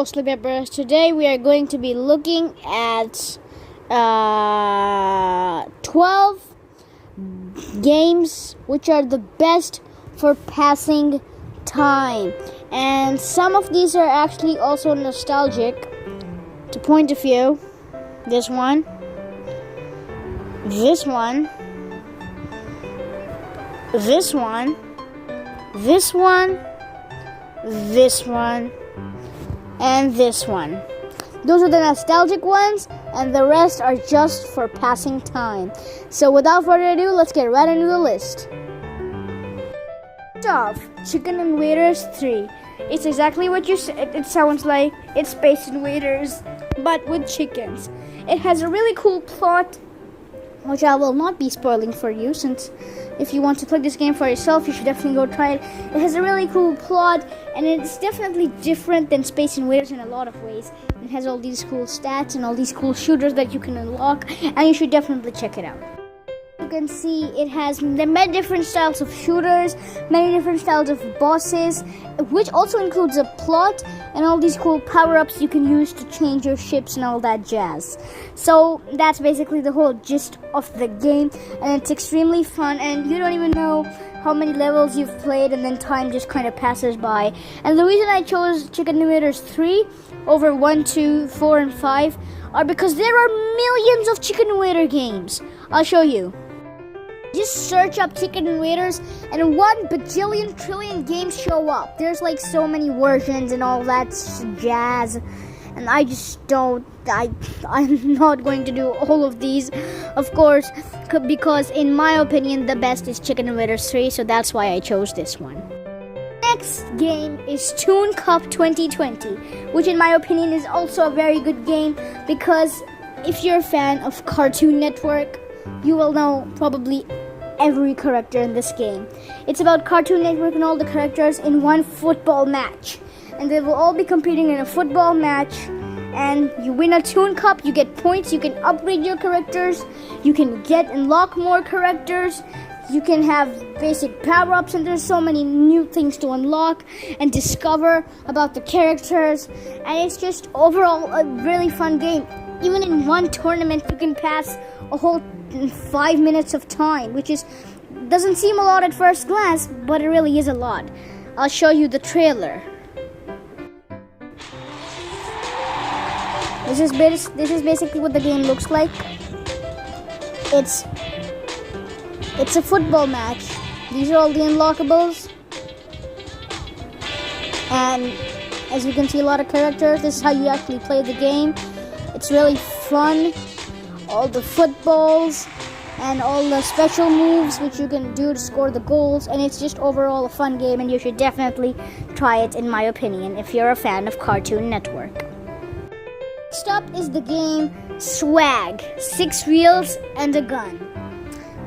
Ghostly Peppers. Today we are going to be looking at 12 games which are the best for passing time. And some of these are actually also nostalgic. To point a few, this one, this one, this one, this one, this one, and this one. Those are the nostalgic ones, and the rest are just for passing time. So without further ado, let's get right into the list. First off, Chicken Invaders 3. It's exactly what you said. It sounds like it's Space Invaders, but with chickens. It has a really cool plot, which I will not be spoiling for you, since if you want to play this game for yourself, you should definitely go try it. It has a really cool plot, and it's definitely different than Space Invaders in a lot of ways. It has all these cool stats and all these cool shooters that you can unlock, and you should definitely check it out. You can see it has many different styles of shooters, many different styles of bosses, which also includes a plot and all these cool power-ups you can use to change your ships and all that jazz. So that's basically the whole gist of the game, and it's extremely fun, and you don't even know how many levels you've played, and then time just kind of passes by. And the reason I chose Chicken Invaders 3 over 1, 2, 4, and 5 are because there are millions of Chicken Invader games. I'll show you. Just search up Chicken Invaders and 1 bajillion trillion games show up. There's like so many versions and all that jazz, and I just don't, I'm not going to do all of these, of course, because in my opinion the best is Chicken Invaders 3, so that's why I chose this one. Next game is Toon Cup 2020, which in my opinion is also a very good game, because if you're a fan of Cartoon Network, you will know probably every character in this game. It's about Cartoon Network and all the characters in one football match, and they will all be competing in a football match, and you win a Toon Cup, you get points, you can upgrade your characters, you can unlock more characters, you can have basic power-ups, and there's so many new things to unlock and discover about the characters, and it's just overall a really fun game. Even in one tournament, you can pass a whole 5 minutes of time, which doesn't seem a lot at first glance, but it really is a lot. I'll show you the trailer. This is basically what the game looks like. It's a football match. These are all the unlockables, and as you can see, a lot of characters. This is how you actually play the game. It's really fun. All the footballs and all the special moves which you can do to score the goals, and it's just overall a fun game, and you should definitely try it, in my opinion, if you're a fan of Cartoon Network. Next up is the game Swag, 6 Reels and a Gun,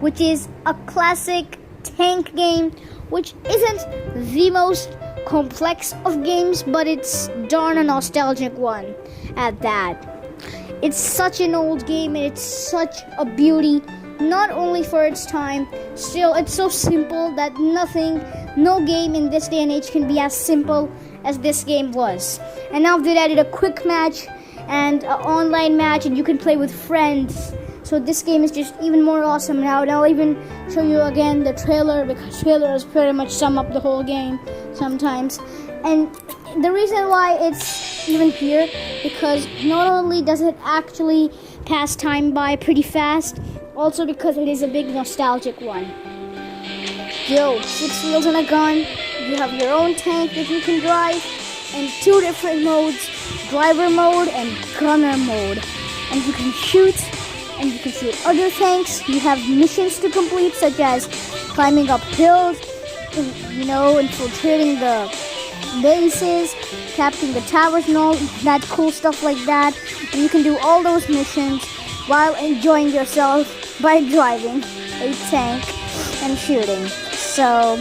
which is a classic tank game, which isn't the most complex of games, but it's darn a nostalgic one at that. It's such an old game, and it's such a beauty, not only for its time, still it's so simple that no game in this day and age can be as simple as this game was. And now they've added a quick match and an online match, and you can play with friends. So this game is just even more awesome now, and I'll even show you again the trailer, because trailers pretty much sum up the whole game sometimes. And the reason why it's even here, because not only does it actually pass time by pretty fast, also because it is a big nostalgic one. 6 Wheels and a Gun, you have your own tank that you can drive, and 2 different modes, driver mode and gunner mode. And you can shoot other tanks. You have missions to complete, such as climbing up hills, infiltrating the bases, capturing the towers, and all that cool stuff like that. And you can do all those missions while enjoying yourself by driving a tank and shooting. So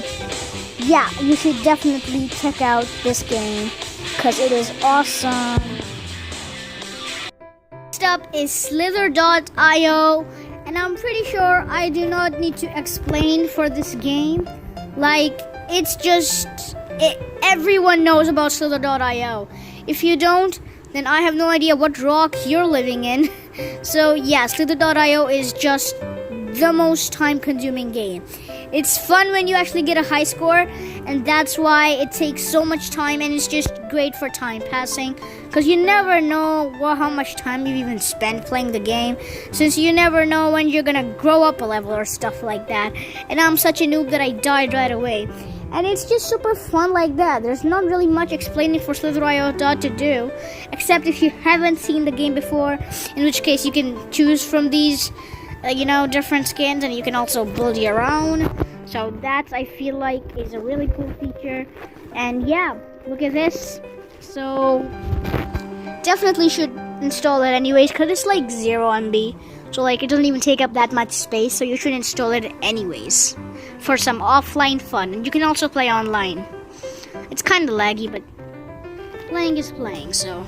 yeah, you should definitely check out this game, because it is awesome. Next up is Slither.io, and I'm pretty sure I do not need to explain for this game. Like, it's just everyone knows about Slither.io. If you don't, then I have no idea what rock you're living in. So yeah, Slither.io is just the most time-consuming game. It's fun when you actually get a high score, and that's why it takes so much time, and it's just great for time passing, because you never know how much time you've even spent playing the game, since you never know when you're gonna grow up a level or stuff like that. And I'm such a noob that I died right away. And it's just super fun like that. There's not really much explaining for Slither.io to do, except if you haven't seen the game before, in which case you can choose from these different skins, and you can also build your own. So that, I feel like, is a really cool feature. And yeah, look at this. So definitely should install it anyways, because it's like 0 MB. So like, it doesn't even take up that much space, so you should install it anyways for some offline fun. And you can also play online. It's kind of laggy, but playing is playing, so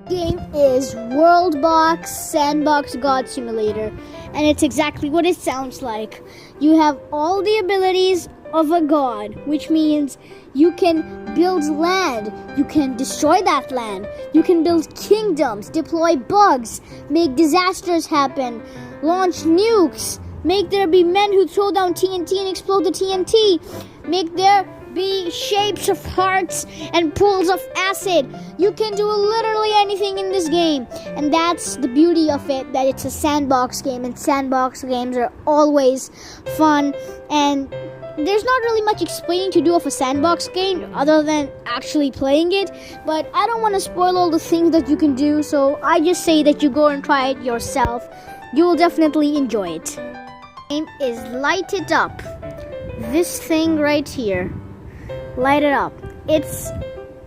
game is Worldbox Sandbox God Simulator, and it's exactly what it sounds like. You have all the abilities of a god, which means you can build land, you can destroy that land, you can build kingdoms, deploy bugs, make disasters happen, launch nukes, make there be men who throw down TNT and explode the TNT, make there be shapes of hearts and pools of acid. You can do literally anything in this game, and that's the beauty of it, that it's a sandbox game, and sandbox games are always fun. And there's not really much explaining to do of a sandbox game other than actually playing it, but I don't want to spoil all the things that you can do, so I just say that you go and try it yourself. You will definitely enjoy it. The game is Light It Up. This thing right here. Light It Up. It's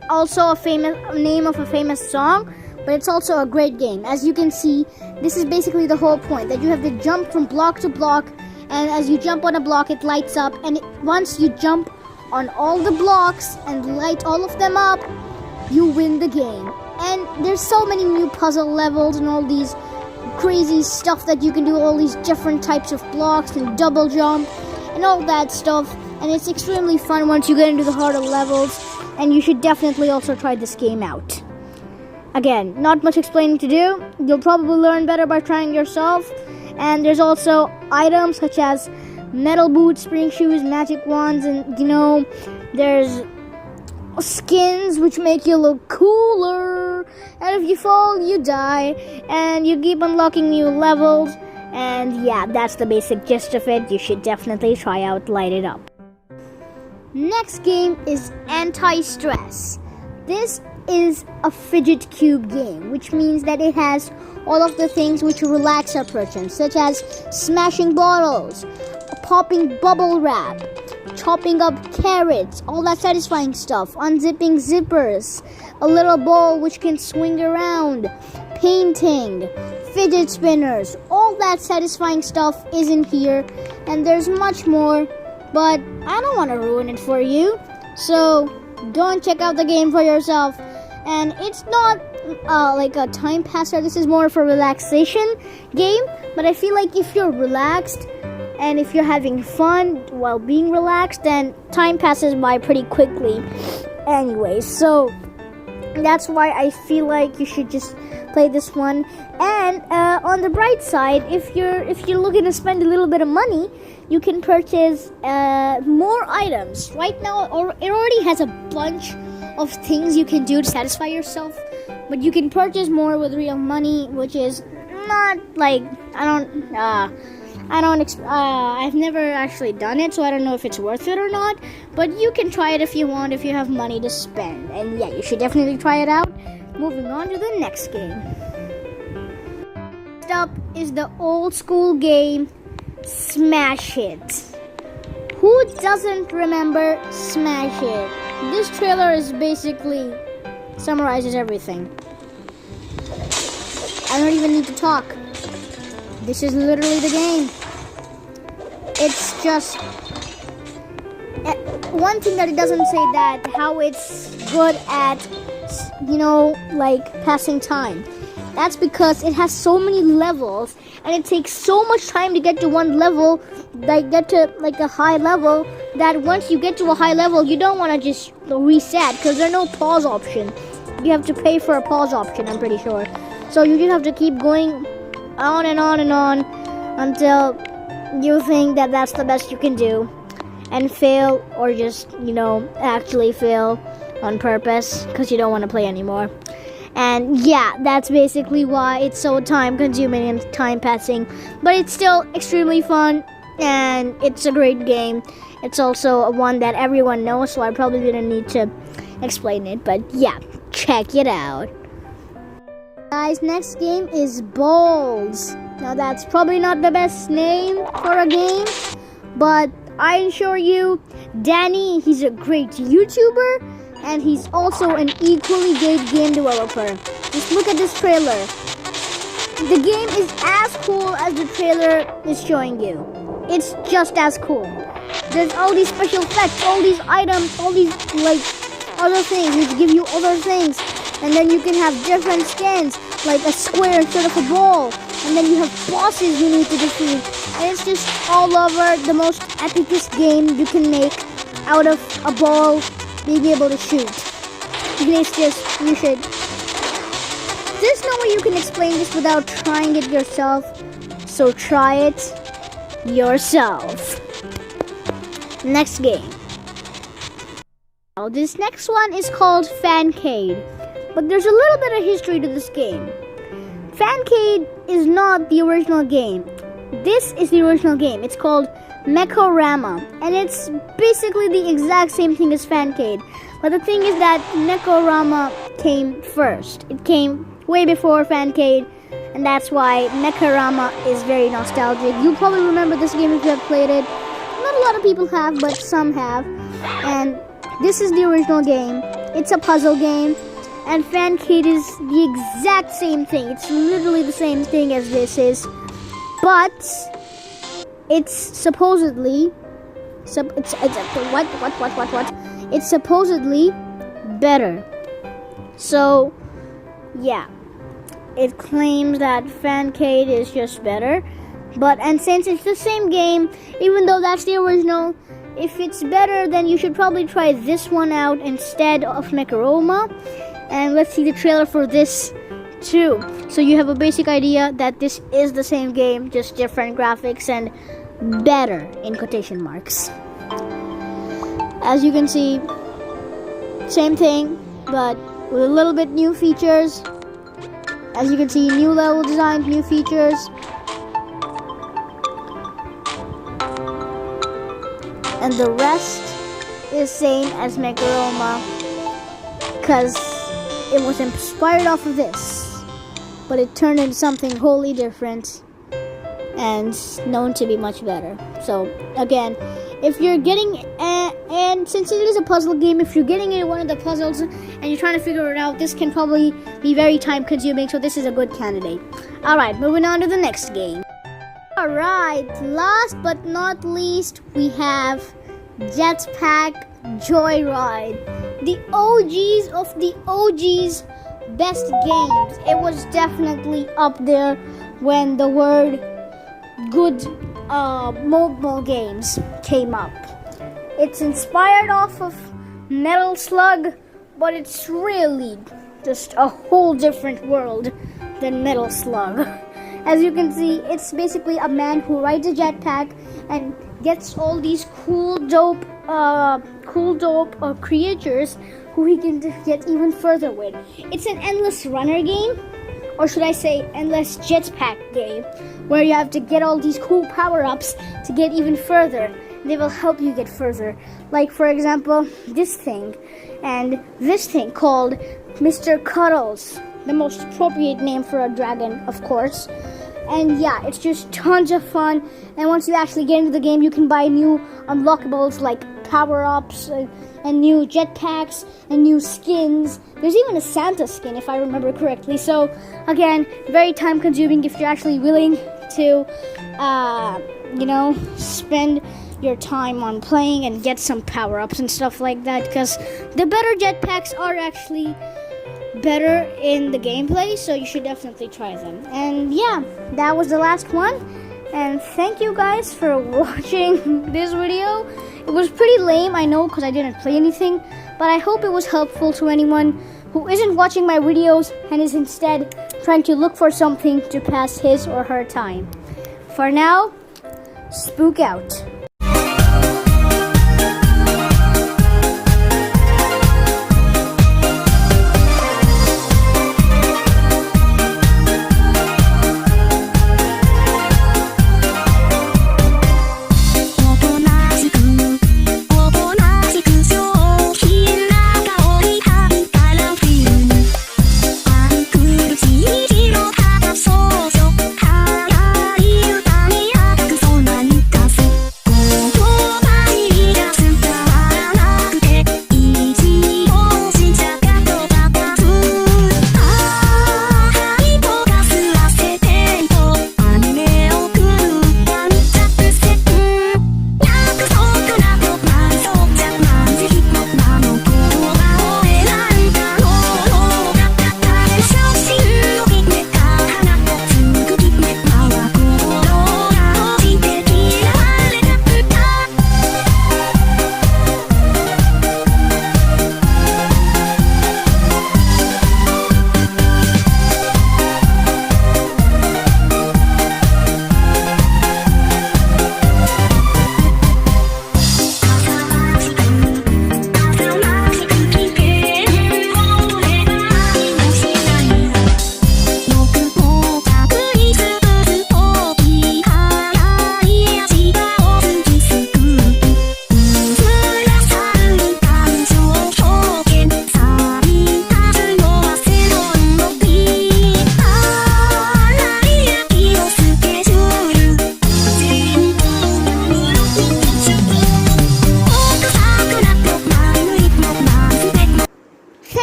also a famous name of a famous song, but it's also a great game. As you can see, this is basically the whole point, that you have to jump from block to block, and as you jump on a block, it lights up, and once you jump on all the blocks and light all of them up, you win the game. And there's so many new puzzle levels and all these crazy stuff that you can do, all these different types of blocks and double jump and all that stuff. And it's extremely fun once you get into the harder levels, and you should definitely also try this game out. Again, not much explaining to do. You'll probably learn better by trying yourself. And there's also items such as metal boots, spring shoes, magic wands, and there's skins which make you look cooler. And if you fall, you die, and you keep unlocking new levels. And yeah, that's the basic gist of it. You should definitely try out Light It Up. Next game is Anti-Stress. This is a fidget cube game, which means that it has all of the things which relax a person, such as smashing bottles, popping bubble wrap, chopping up carrots, all that satisfying stuff, unzipping zippers, a little ball which can swing around, painting, fidget spinners, all that satisfying stuff is in here, and there's much more, but I don't want to ruin it for you, so go and check out the game for yourself. And it's not like a time passer, this is more of a relaxation game, but I feel like if you're relaxed and if you're having fun while being relaxed, then time passes by pretty quickly anyway. So that's why I feel like you should just play this one. And on the bright side, if you're looking to spend a little bit of money, you can purchase more items. Right now, it already has a bunch of things you can do to satisfy yourself, but you can purchase more with real money, which is not like I've never actually done it, so I don't know if it's worth it or not, but you can try it if you want, if you have money to spend. And yeah, you should definitely try it out. Moving on to the next game. Next up is the old school game Smash It. Who doesn't remember Smash It? This trailer is basically summarizes everything. I don't even need to talk. This is literally the game. It's just one thing that it doesn't say, that how it's good at like passing time. That's because it has so many levels, and it takes so much time to get to one level, get to like a high level, that once you get to a high level, you don't want to just reset because there's no pause option. You have to pay for a pause option, I'm pretty sure. So you just have to keep going on and on and on until you think that that's the best you can do, and fail, or just, actually fail on purpose because you don't want to play anymore. And yeah, that's basically why it's so time consuming and time passing, but it's still extremely fun, and it's a great game. It's also one that everyone knows, so I probably didn't need to explain it, but yeah, check it out. Guys, next game is Balls. Now that's probably not the best name for a game, but I assure you, Danny, he's a great YouTuber, and he's also an equally great game developer. Just look at this trailer. The game is as cool as the trailer is showing you. It's just as cool. There's all these special effects, all these items, all these other things which give you other things. And then you can have different skins, like a square instead of a ball. And then you have bosses you need to defeat. And it's just all over the most epicest game you can make out of a ball being able to shoot. It's just, you should. There's no way you can explain this without trying it yourself. So try it yourself. Next game. Now, this next one is called Fancade. But there's a little bit of history to this game. Fancade is not the original game. This is the original game. It's called Mechorama, and it's basically the exact same thing as Fancade. But the thing is that Mechorama came first. It came way before Fancade, and that's why Mechorama is very nostalgic. You probably remember this game if you have played it. Not a lot of people have, but some have. And this is the original game. It's a puzzle game. And Fancade is the exact same thing. It's literally the same thing as this is. But it's supposedly It's supposedly better. So yeah. It claims that Fancade is just better. And since it's the same game, even though that's the original, if it's better, then you should probably try this one out instead of Mechorama. And let's see the trailer for this too. So you have a basic idea that this is the same game, just different graphics and better in quotation marks. As you can see, same thing, but with a little bit new features. As you can see, new level design, new features. And the rest is same as Mechorama, because it was inspired off of this, but it turned into something wholly different and known to be much better. So again, if you're getting and since it is a puzzle game, if you're getting into one of the puzzles and you're trying to figure it out, this can probably be very time consuming, so this is a good candidate. Alright, moving on to the next game. Alright, last but not least, we have Jetpack Joyride. The OGs of the OGs best games. It was definitely up there when the word good mobile games came up. It's inspired off of Metal Slug, but it's really just a whole different world than Metal Slug. As you can see, it's basically a man who rides a jetpack and gets all these cool dope creatures who he can get even further with. It's an endless runner game, or should I say endless jetpack game, where you have to get all these cool power-ups to get even further. They will help you get further. Like, for example, this thing and this thing called Mr. Cuddles, the most appropriate name for a dragon, of course. And yeah, it's just tons of fun. And once you actually get into the game, you can buy new unlockables like power-ups and new jetpacks and new skins. There's even a Santa skin, if I remember correctly. So again, very time-consuming if you're actually willing to, spend your time on playing and get some power-ups and stuff like that. Because the better jetpacks are actually better in the gameplay, so you should definitely try them. And yeah, that was the last one. And thank you guys for watching this video. It was pretty lame, I know, because I didn't play anything, but I hope it was helpful to anyone who isn't watching my videos and is instead trying to look for something to pass his or her time. For now, spook out.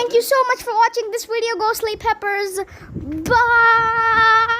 Thank you so much for watching this video, Ghostly Peppers. Bye!